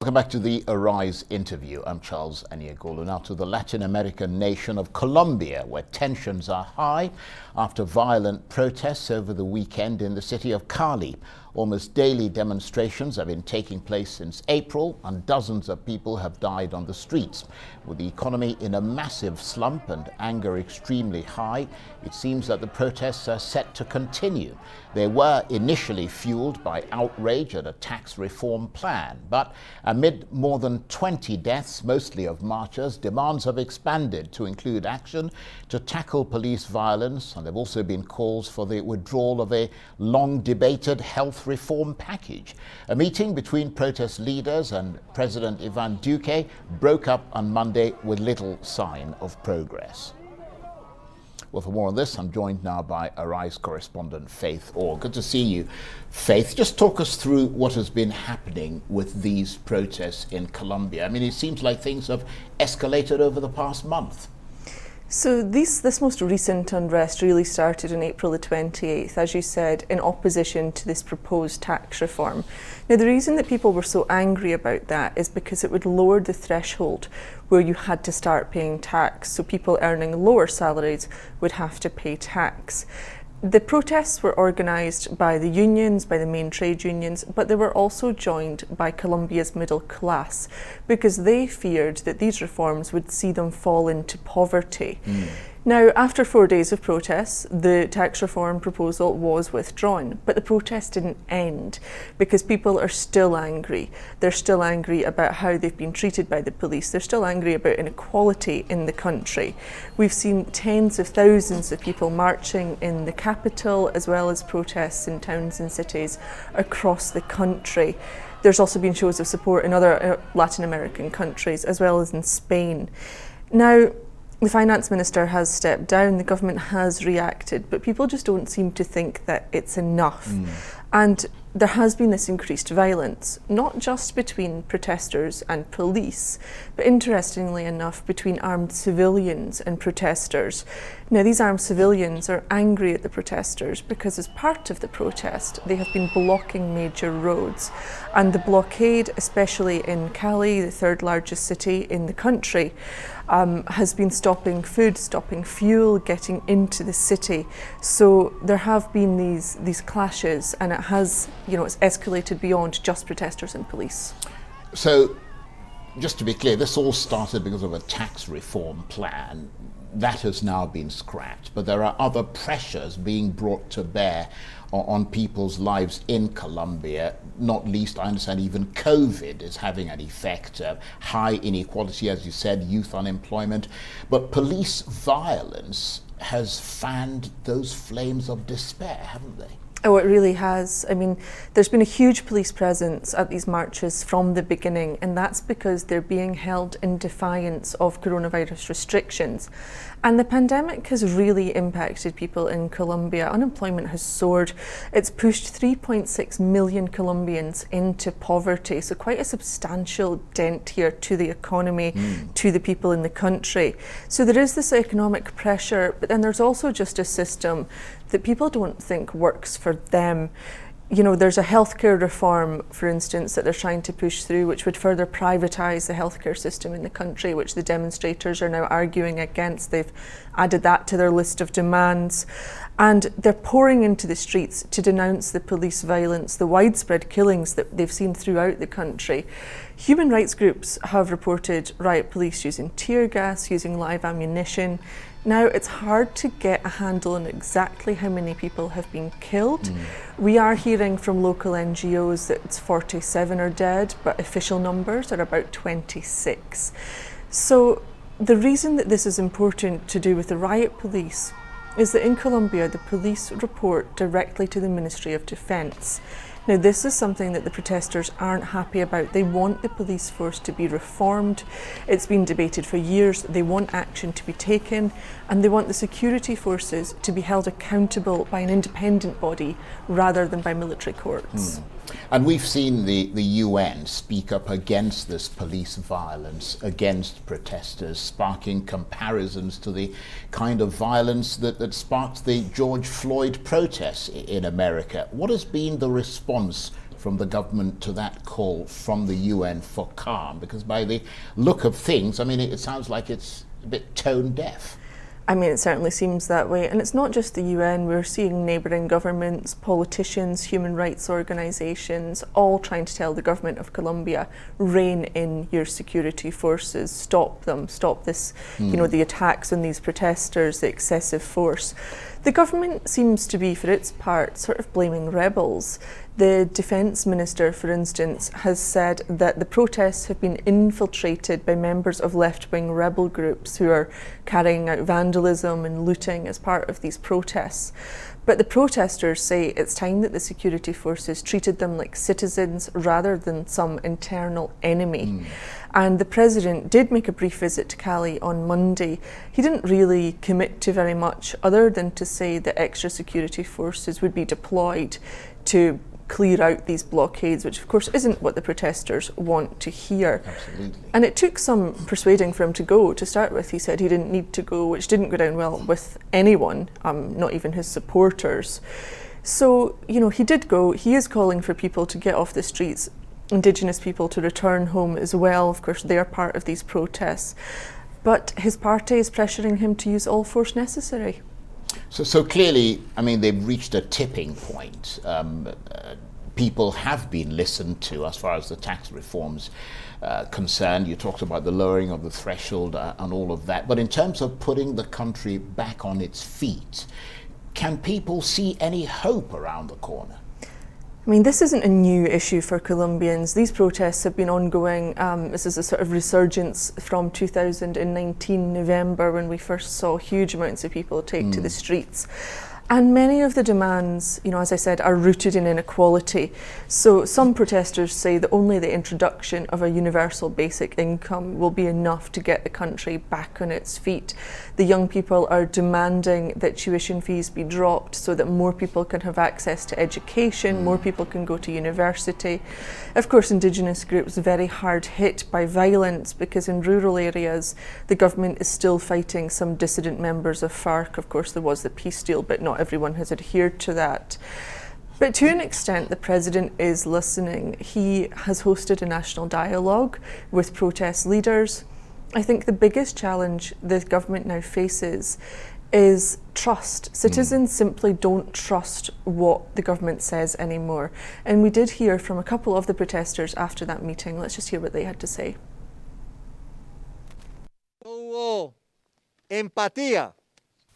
Welcome back to the Arise interview. I'm Charles Aniagolu. Now to the Latin American nation of Colombia, where tensions are high after violent protests over the weekend in the city of Cali. Almost daily demonstrations have been taking place since April, and dozens of people have died on the streets. With the economy in a massive slump and anger extremely high, it seems that the protests are set to continue. They were initially fueled by outrage at a tax reform plan, but amid more than 20 deaths, mostly of marchers, demands have expanded to include action to tackle police violence, and there have also been calls for the withdrawal of a long-debated health reform package. A meeting between protest leaders and President Ivan Duque broke up on Monday with little sign of progress. Well, for more on this, I'm joined now by Arise correspondent Faith Orr. Good to see you, Faith. Just talk us through what has been happening with these protests in Colombia. I mean, it seems like things have escalated over the past month. So this most recent unrest really started on April the 28th, as you said, in opposition to this proposed tax reform. Now, the reason that people were so angry about that is because it would lower the threshold where you had to start paying tax. So people earning lower salaries would have to pay tax. The protests were organised by the unions, by the main trade unions, but they were also joined by Colombia's middle class because they feared that these reforms would see them fall into poverty. Now, after 4 days of protests, the tax reform proposal was withdrawn, but the protest didn't end because people are still angry. They're still angry about how they've been treated by the police. They're still angry about inequality in the country. We've seen tens of thousands of people marching in the capital, as well as protests in towns and cities across the country. There's also been shows of support in other Latin American countries, as well as in Spain. Now, the finance minister has stepped down, the government has reacted, but people just don't seem to think that it's enough. And there has been this increased violence, not just between protesters and police, but interestingly enough, between armed civilians and protesters. Now, these armed civilians are angry at the protesters because as part of the protest, they have been blocking major roads. And the blockade, especially in Cali, the third largest city in the country, has been stopping food, stopping fuel, getting into the city. So there have been these clashes, and it has, it's escalated beyond just protesters and police. So, just to be clear, this all started because of a tax reform plan. That has now been scrapped, but there are other pressures being brought to bear on people's lives in Colombia, not least, I understand, even COVID is having an effect, high inequality, as you said, youth unemployment, but police violence has fanned those flames of despair, haven't they? Oh, it really has. I mean, there's been a huge police presence at these marches from the beginning, and that's because they're being held in defiance of coronavirus restrictions. And the pandemic has really impacted people in Colombia. Unemployment has soared. It's pushed 3.6 million Colombians into poverty, so quite a substantial dent here to the economy, to the people in the country. So there is this economic pressure, but then there's also just a system that people don't think works for them. There's a healthcare reform, for instance, that they're trying to push through, which would further privatise the healthcare system in the country, which the demonstrators are now arguing against. They've added that to their list of demands. And they're pouring into the streets to denounce the police violence, the widespread killings that they've seen throughout the country. Human rights groups have reported riot police using tear gas, using live ammunition. Now, it's hard to get a handle on exactly how many people have been killed. We are hearing from local NGOs that it's 47 are dead, but official numbers are about 26. So the reason that this is important to do with the riot police is that in Colombia, the police report directly to the Ministry of Defence. Now, this is something that the protesters aren't happy about. They want the police force to be reformed. It's been debated for years. They want action to be taken, and they want the security forces to be held accountable by an independent body rather than by military courts. And we've seen the UN speak up against this police violence, against protesters, sparking comparisons to the kind of violence that sparked the George Floyd protests in America. What has been the response from the government to that call from the UN for calm? Because by the look of things, I mean, it sounds like it's a bit tone deaf. I mean, it certainly seems that way. And it's not just the UN, we're seeing neighbouring governments, politicians, human rights organisations, all trying to tell the government of Colombia, rein in your security forces, stop them, stop this, the attacks on these protesters, the excessive force. The government seems to be, for its part, sort of blaming rebels. The Defence Minister, for instance, has said that the protests have been infiltrated by members of left-wing rebel groups who are carrying out vandalism and looting as part of these protests. But the protesters say it's time that the security forces treated them like citizens rather than some internal enemy. And the president did make a brief visit to Cali on Monday. He didn't really commit to very much other than to say that extra security forces would be deployed to clear out these blockades, which of course isn't what the protesters want to hear. Absolutely. And it took some persuading for him to go. To start with, he said he didn't need to go, which didn't go down well with anyone, not even his supporters. So, he did go. He is calling for people to get off the streets, Indigenous people to return home as well. Of course, they're part of these protests. But his party is pressuring him to use all force necessary. So clearly, I mean, they've reached a tipping point. People have been listened to as far as the tax reforms concerned. You talked about the lowering of the threshold and all of that. But in terms of putting the country back on its feet, can people see any hope around the corner? I mean, this isn't a new issue for Colombians. These protests have been ongoing. This is a sort of resurgence from 2019 November, when we first saw huge amounts of people take to the streets. And many of the demands, as I said, are rooted in inequality. So some protesters say that only the introduction of a universal basic income will be enough to get the country back on its feet. The young people are demanding that tuition fees be dropped so that more people can have access to education, more people can go to university. Of course, Indigenous groups are very hard hit by violence because in rural areas the government is still fighting some dissident members of FARC. Of course, there was the peace deal, but not everyone has adhered to that. But to an extent, the president is listening. He has hosted a national dialogue with protest leaders. I think the biggest challenge the government now faces is trust. Citizens simply don't trust what the government says anymore. And we did hear from a couple of the protesters after that meeting. Let's just hear what they had to say.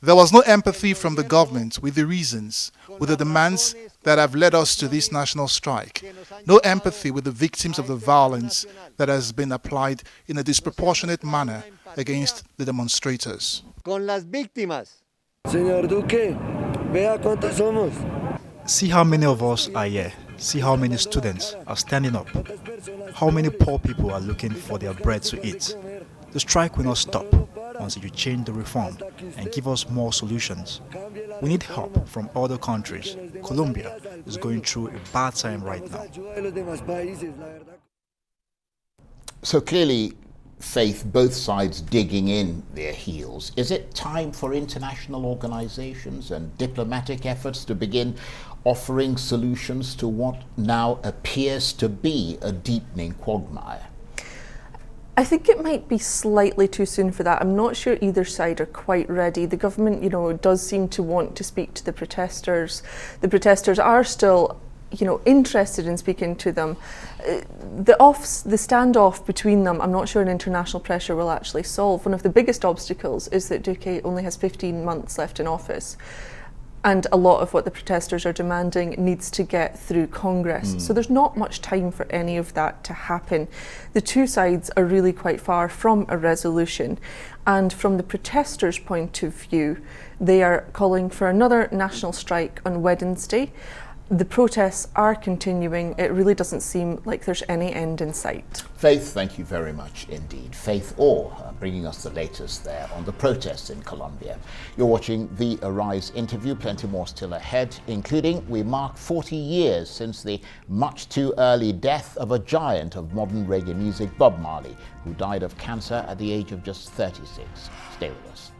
There was no empathy from the government with the reasons, with the demands that have led us to this national strike. No empathy with the victims of the violence that has been applied in a disproportionate manner against the demonstrators. See how many of us are here. See how many students are standing up. How many poor people are looking for their bread to eat. The strike will not stop until you change the reform and give us more solutions. We need help from other countries. Colombia is going through a bad time right now. So clearly, Faith, both sides digging in their heels. Is it time for international organizations and diplomatic efforts to begin offering solutions to what now appears to be a deepening quagmire? I think it might be slightly too soon for that. I'm not sure either side are quite ready. The government, does seem to want to speak to the protesters. The protesters are still, interested in speaking to them. The standoff between them, I'm not sure an international pressure will actually solve. One of the biggest obstacles is that Duque only has 15 months left in office. And a lot of what the protesters are demanding needs to get through Congress. So there's not much time for any of that to happen. The two sides are really quite far from a resolution. And from the protesters' point of view, they are calling for another national strike on Wednesday. The protests are continuing. It really doesn't seem like there's any end in sight. Faith, thank you very much indeed. Faith Orr, bringing us the latest there on the protests in Colombia. You're watching the Arise interview. Plenty more still ahead, including we mark 40 years since the much too early death of a giant of modern reggae music, Bob Marley, who died of cancer at the age of just 36. Stay with us.